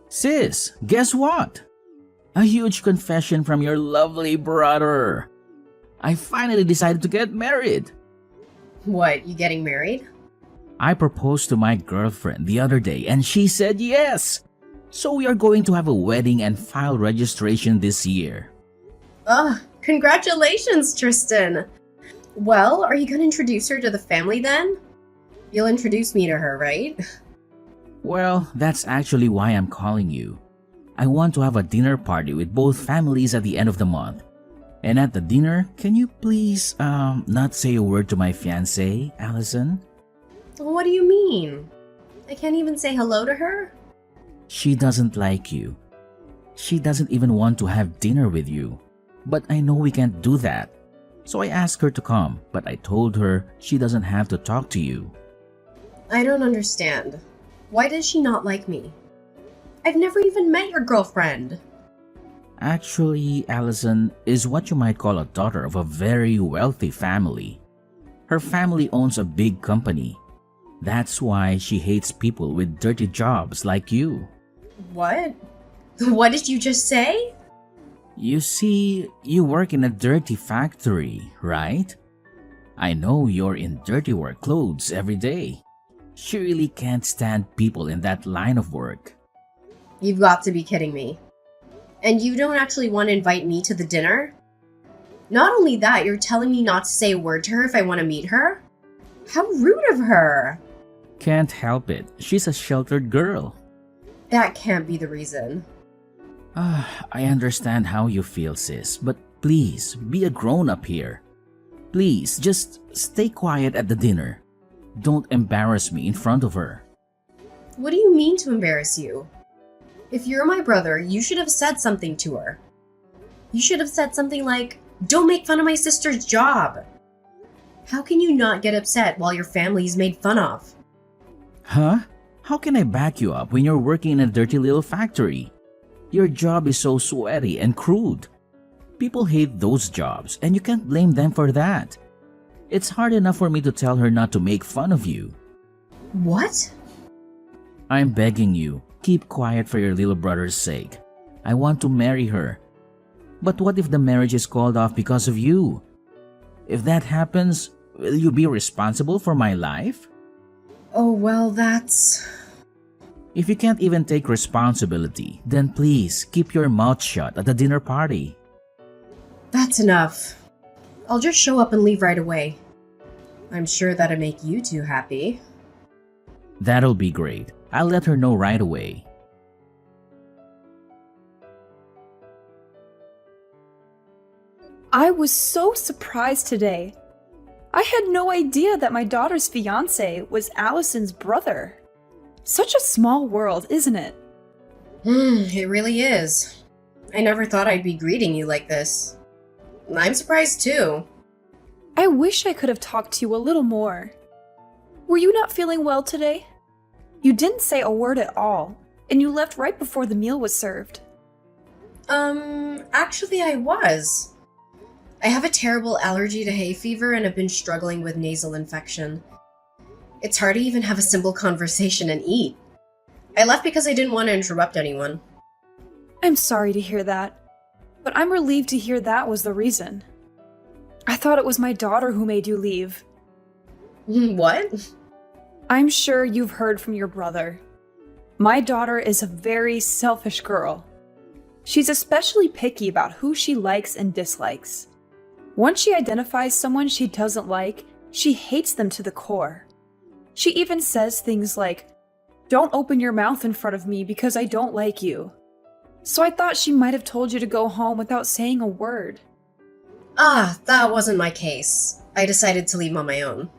Sis, guess what? A huge confession from your lovely brother. I finally decided to get married. What, you getting married? I proposed to my girlfriend the other day and she said yes. So we are going to have a wedding and file registration this year. Congratulations, Tristan. Well, are you gonna introduce her to the family then? You'll introduce me to her, right? Well, that's actually why I'm calling you. I want to have a dinner party with both families at the end of the month. And at the dinner, can you please, not say a word to my fiancée, Allison? What do you mean? I can't even say hello to her? She doesn't like you. She doesn't even want to have dinner with you. But I know we can't do that. So I asked her to come, but I told her she doesn't have to talk to you. I don't understand. Why does she not like me? I've never even met your girlfriend. Actually, Allison is what you might call a daughter of a very wealthy family. Her family owns a big company. That's why she hates people with dirty jobs like you. What? What did you just say? You see, you work in a dirty factory, right? I know you're in dirty work clothes every day. She really can't stand people in that line of work. You've got to be kidding me. And you don't actually want to invite me to the dinner? Not only that, you're telling me not to say a word to her if I want to meet her? How rude of her! Can't help it. She's a sheltered girl. That can't be the reason. I understand how you feel, sis, but please, be a grown-up here. Please, just stay quiet at the dinner. Don't embarrass me in front of her. What do you mean to embarrass you? If you're my brother, you should have said something to her. You should have said something like, "Don't make fun of my sister's job." How can you not get upset while your family is made fun of? Huh? How can I back you up when you're working in a dirty little factory? Your job is so sweaty and crude. People hate those jobs, and you can't blame them for that. It's hard enough for me to tell her not to make fun of you. What? I'm begging you, keep quiet for your little brother's sake. I want to marry her. But what if the marriage is called off because of you? If that happens, will you be responsible for my life? Oh, well, that's... If you can't even take responsibility, then please keep your mouth shut at the dinner party. That's enough. I'll just show up and leave right away. I'm sure that'll make you two happy. That'll be great. I'll let her know right away. I was so surprised today. I had no idea that my daughter's fiance was Allison's brother. Such a small world, isn't it? It really is. I never thought I'd be greeting you like this. I'm surprised too. I wish I could have talked to you a little more. Were you not feeling well today? You didn't say a word at all, and you left right before the meal was served. Actually I was. I have a terrible allergy to hay fever and have been struggling with nasal infection. It's hard to even have a simple conversation and eat. I left because I didn't want to interrupt anyone. I'm sorry to hear that, but I'm relieved to hear that was the reason. I thought it was my daughter who made you leave. What? I'm sure you've heard from your brother. My daughter is a very selfish girl. She's especially picky about who she likes and dislikes. Once she identifies someone she doesn't like, she hates them to the core. She even says things like, "Don't open your mouth in front of me because I don't like you." So I thought she might have told you to go home without saying a word. That wasn't my case. I decided to leave on my own.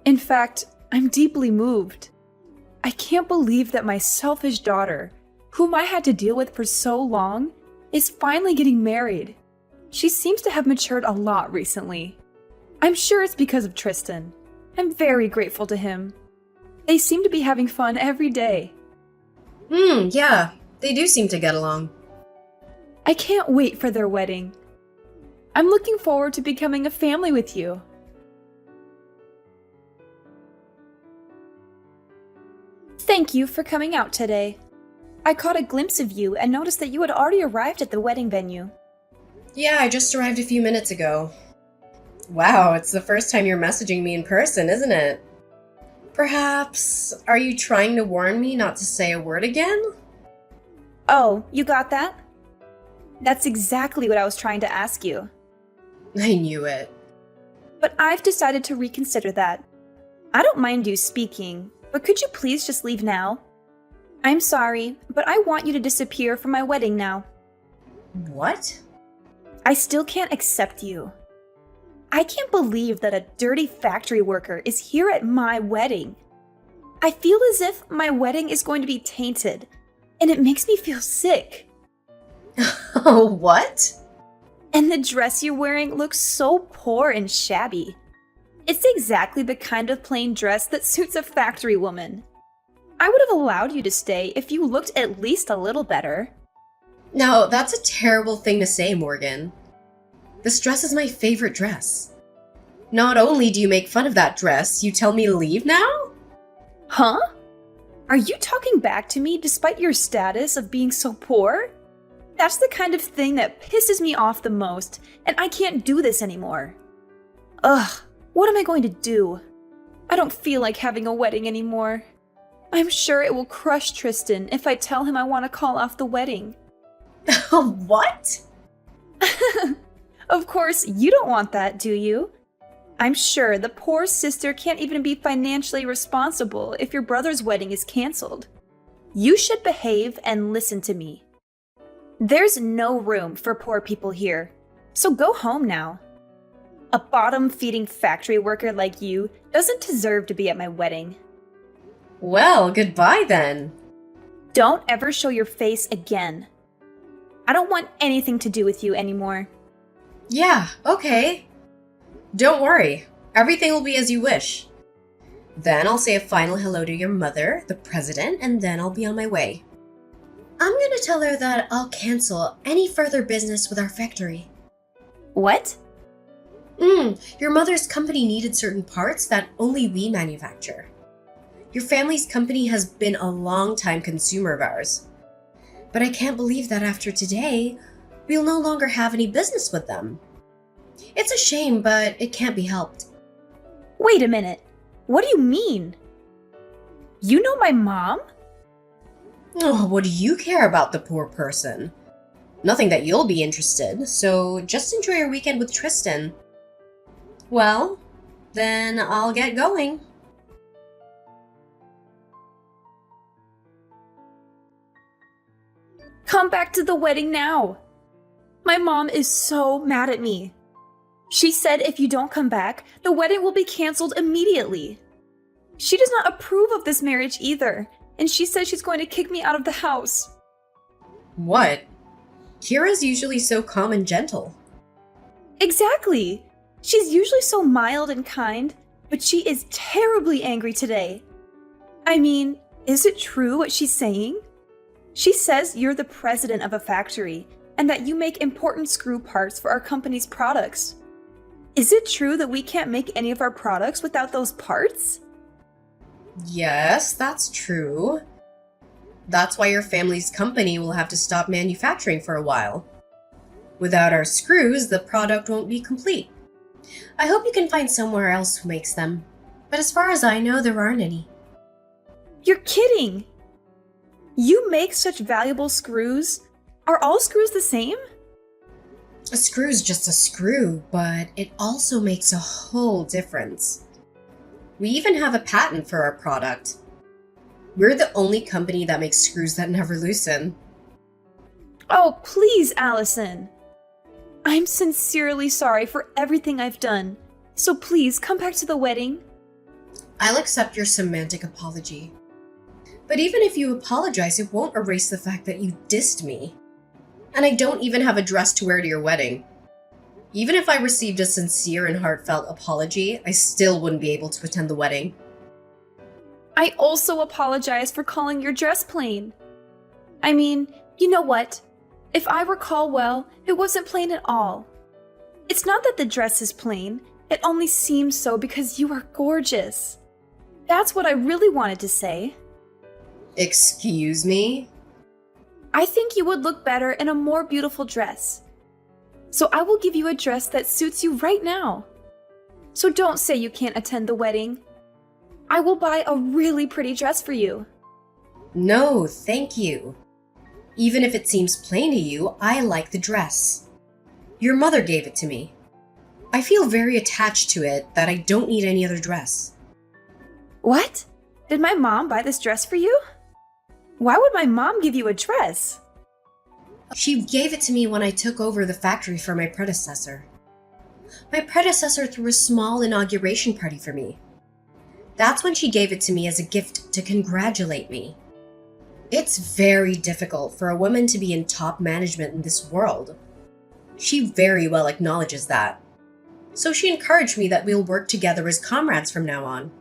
In fact, I'm deeply moved. I can't believe that my selfish daughter, whom I had to deal with for so long, is finally getting married. She seems to have matured a lot recently. I'm sure it's because of Tristan. I'm very grateful to him. They seem to be having fun every day. Yeah, they do seem to get along. I can't wait for their wedding. I'm looking forward to becoming a family with you. Thank you for coming out today. I caught a glimpse of you and noticed that you had already arrived at the wedding venue. Yeah, I just arrived a few minutes ago. Wow, it's the first time you're messaging me in person, isn't it? Perhaps, are you trying to warn me not to say a word again? Oh, you got that? That's exactly what I was trying to ask you. I knew it. But I've decided to reconsider that. I don't mind you speaking, but could you please just leave now? I'm sorry, but I want you to disappear from my wedding now. What? I still can't accept you. I can't believe that a dirty factory worker is here at my wedding. I feel as if my wedding is going to be tainted, and it makes me feel sick. Oh, what? And the dress you're wearing looks so poor and shabby. It's exactly the kind of plain dress that suits a factory woman. I would have allowed you to stay if you looked at least a little better. No, that's a terrible thing to say, Morgan. This dress is my favorite dress. Not only do you make fun of that dress, you tell me to leave now? Huh? Are you talking back to me despite your status of being so poor? That's the kind of thing that pisses me off the most, and I can't do this anymore. Ugh, what am I going to do? I don't feel like having a wedding anymore. I'm sure it will crush Tristan if I tell him I want to call off the wedding. What? Of course, you don't want that, do you? I'm sure the poor sister can't even be financially responsible if your brother's wedding is canceled. You should behave and listen to me. There's no room for poor people here, so go home now. A bottom-feeding factory worker like you doesn't deserve to be at my wedding. Well, goodbye then. Don't ever show your face again. I don't want anything to do with you anymore. Yeah, okay. Don't worry. Everything will be as you wish. Then I'll say a final hello to your mother, the president, and then I'll be on my way. I'm gonna tell her that I'll cancel any further business with our factory. What? Your mother's company needed certain parts that only we manufacture. Your family's company has been a long-time consumer of ours. But I can't believe that after today, we'll no longer have any business with them. It's a shame, but it can't be helped. Wait a minute. What do you mean? You know my mom? Oh, what do you care about the poor person? Nothing that you'll be interested, so just enjoy your weekend with Tristan. Well, then I'll get going. Come back to the wedding now. My mom is so mad at me. She said if you don't come back, the wedding will be canceled immediately. She does not approve of this marriage either, and she says she's going to kick me out of the house. What? Kira's usually so calm and gentle. Exactly. She's usually so mild and kind, but she is terribly angry today. I mean, is it true what she's saying? She says you're the president of a factory and that you make important screw parts for our company's products. Is it true that we can't make any of our products without those parts? Yes, that's true. That's why your family's company will have to stop manufacturing for a while. Without our screws, the product won't be complete. I hope you can find somewhere else who makes them. But as far as I know, there aren't any. You're kidding! You make such valuable screws? Are all screws the same? A screw's just a screw, but it also makes a whole difference. We even have a patent for our product. We're the only company that makes screws that never loosen. Oh, please, Allison. I'm sincerely sorry for everything I've done. So please, come back to the wedding. I'll accept your semantic apology. But even if you apologize, it won't erase the fact that you dissed me. And I don't even have a dress to wear to your wedding. Even if I received a sincere and heartfelt apology, I still wouldn't be able to attend the wedding. I also apologize for calling your dress plain. I mean, you know what? If I recall well, it wasn't plain at all. It's not that the dress is plain, it only seems so because you are gorgeous. That's what I really wanted to say. Excuse me? I think you would look better in a more beautiful dress. So I will give you a dress that suits you right now. So don't say you can't attend the wedding. I will buy a really pretty dress for you. No, thank you. Even if it seems plain to you, I like the dress. Your mother gave it to me. I feel very attached to it that I don't need any other dress. What? Did my mom buy this dress for you? Why would my mom give you a dress? She gave it to me when I took over the factory for my predecessor. My predecessor threw a small inauguration party for me. That's when she gave it to me as a gift to congratulate me. It's very difficult for a woman to be in top management in this world. She very well acknowledges that. So she encouraged me that we'll work together as comrades from now on.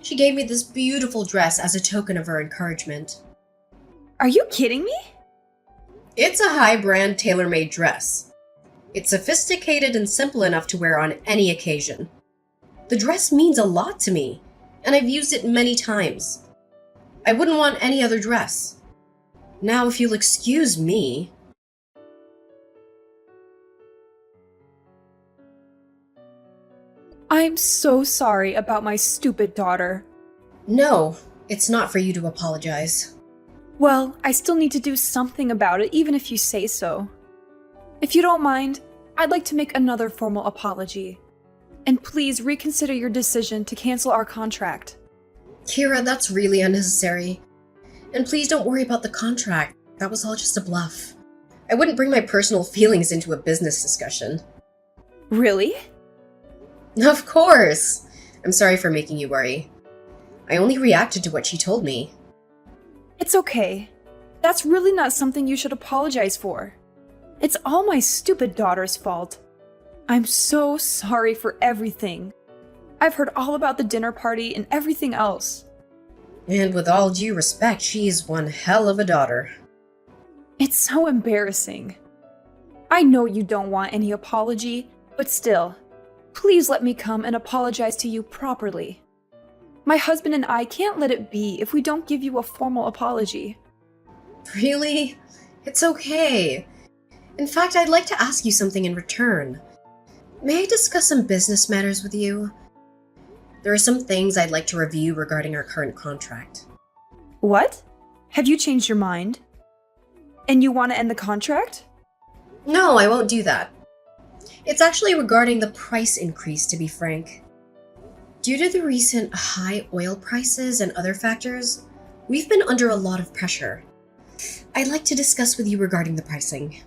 She gave me this beautiful dress as a token of her encouragement. Are you kidding me? It's a high-brand tailor-made dress. It's sophisticated and simple enough to wear on any occasion. The dress means a lot to me, and I've used it many times. I wouldn't want any other dress. Now, if you'll excuse me... I'm so sorry about my stupid daughter. No, it's not for you to apologize. Well, I still need to do something about it, even if you say so. If you don't mind, I'd like to make another formal apology. And please reconsider your decision to cancel our contract. Kira, that's really unnecessary. And please don't worry about the contract. That was all just a bluff. I wouldn't bring my personal feelings into a business discussion. Really? Of course! I'm sorry for making you worry. I only reacted to what she told me. It's okay. That's really not something you should apologize for. It's all my stupid daughter's fault. I'm so sorry for everything. I've heard all about the dinner party and everything else. And with all due respect, she's one hell of a daughter. It's so embarrassing. I know you don't want any apology, but still, please let me come and apologize to you properly. My husband and I can't let it be if we don't give you a formal apology. Really? It's okay. In fact, I'd like to ask you something in return. May I discuss some business matters with you? There are some things I'd like to review regarding our current contract. What? Have you changed your mind? And you want to end the contract? No, I won't do that. It's actually regarding the price increase, to be frank. Due to the recent high oil prices and other factors, we've been under a lot of pressure. I'd like to discuss with you regarding the pricing.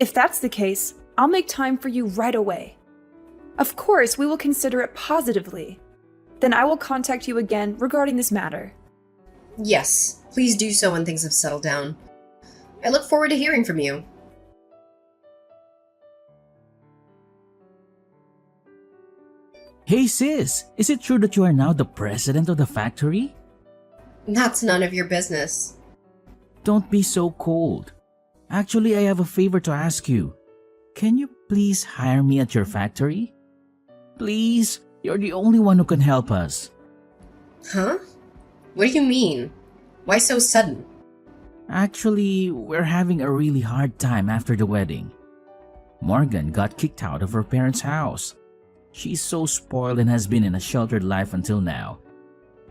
If that's the case, I'll make time for you right away. Of course, we will consider it positively. Then I will contact you again regarding this matter. Yes, please do so when things have settled down. I look forward to hearing from you. Hey sis, is it true that you are now the president of the factory? That's none of your business. Don't be so cold. Actually, I have a favor to ask you. Can you please hire me at your factory? Please, you're the only one who can help us. Huh? What do you mean? Why so sudden? Actually, we're having a really hard time after the wedding. Morgan got kicked out of her parents' house. She's so spoiled and has been in a sheltered life until now.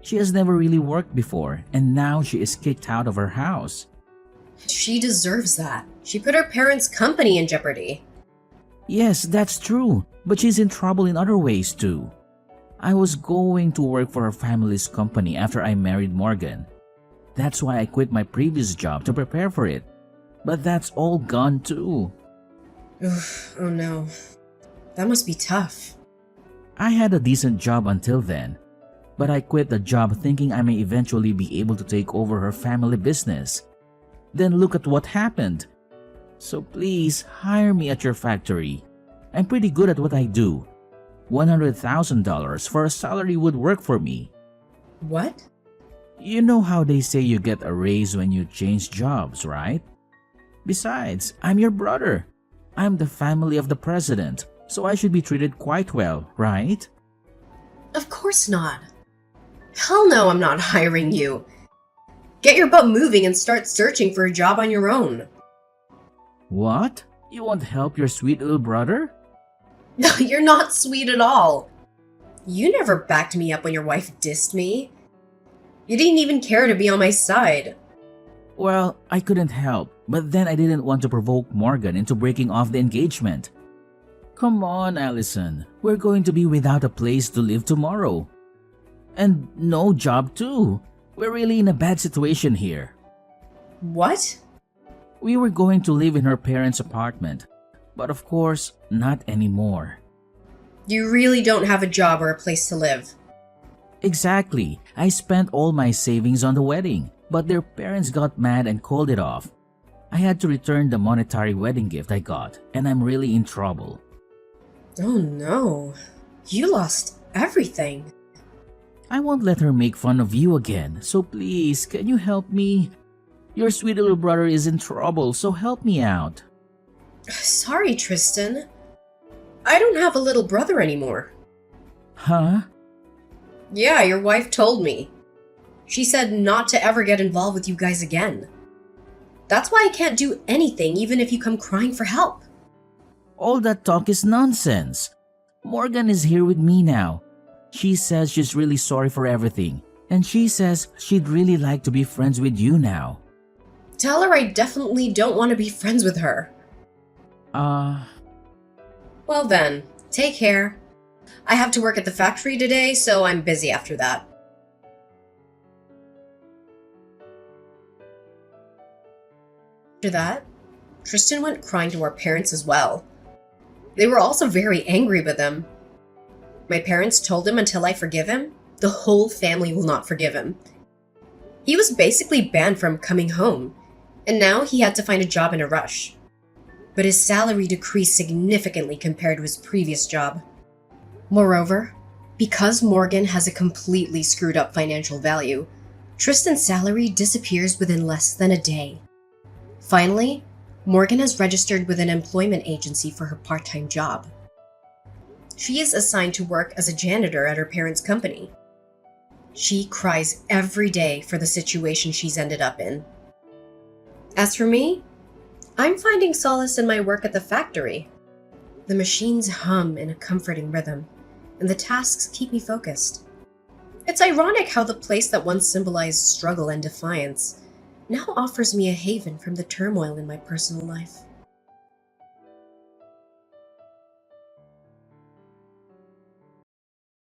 She has never really worked before, and now she is kicked out of her house. She deserves that. She put her parents' company in jeopardy. Yes, that's true, but she's in trouble in other ways too. I was going to work for her family's company after I married Morgan. That's why I quit my previous job to prepare for it. But that's all gone too. Oof, oh no. That must be tough. I had a decent job until then, but I quit the job thinking I may eventually be able to take over her family business. Then look at what happened. So please hire me at your factory. I'm pretty good at what I do. $100,000 for a salary would work for me. What? You know how they say you get a raise when you change jobs, right? Besides, I'm your brother. I'm the family of the president, so I should be treated quite well, right? Of course not. Hell no, I'm not hiring you. Get your butt moving and start searching for a job on your own. What? You won't help your sweet little brother? No, you're not sweet at all. You never backed me up when your wife dissed me. You didn't even care to be on my side. Well, I couldn't help, but then I didn't want to provoke Morgan into breaking off the engagement. Come on, Allison. We're going to be without a place to live tomorrow. And no job too. We're really in a bad situation here. What? We were going to live in her parents' apartment, but of course, not anymore. You really don't have a job or a place to live. Exactly. I spent all my savings on the wedding, but their parents got mad and called it off. I had to return the monetary wedding gift I got, and I'm really in trouble. Oh no. You lost everything. I won't let her make fun of you again, so please, can you help me? Your sweet little brother is in trouble, so help me out. Sorry, Tristan. I don't have a little brother anymore. Huh? Yeah, your wife told me. She said not to ever get involved with you guys again. That's why I can't do anything even if you come crying for help. All that talk is nonsense. Morgan is here with me now. She says she's really sorry for everything, and she says she'd really like to be friends with you now. Tell her I definitely don't want to be friends with her. Well then, take care. I have to work at the factory today, so I'm busy after that. After that, Tristan went crying to our parents as well. They were also very angry with him. My parents told him until I forgive him, the whole family will not forgive him. He was basically banned from coming home, and now he had to find a job in a rush. But his salary decreased significantly compared to his previous job. Moreover, because Morgan has a completely screwed up financial value, Tristan's salary disappears within less than a day. Finally, Morgan has registered with an employment agency for her part-time job. She is assigned to work as a janitor at her parents' company. She cries every day for the situation she's ended up in. As for me, I'm finding solace in my work at the factory. The machines hum in a comforting rhythm, and the tasks keep me focused. It's ironic how the place that once symbolized struggle and defiance now offers me a haven from the turmoil in my personal life.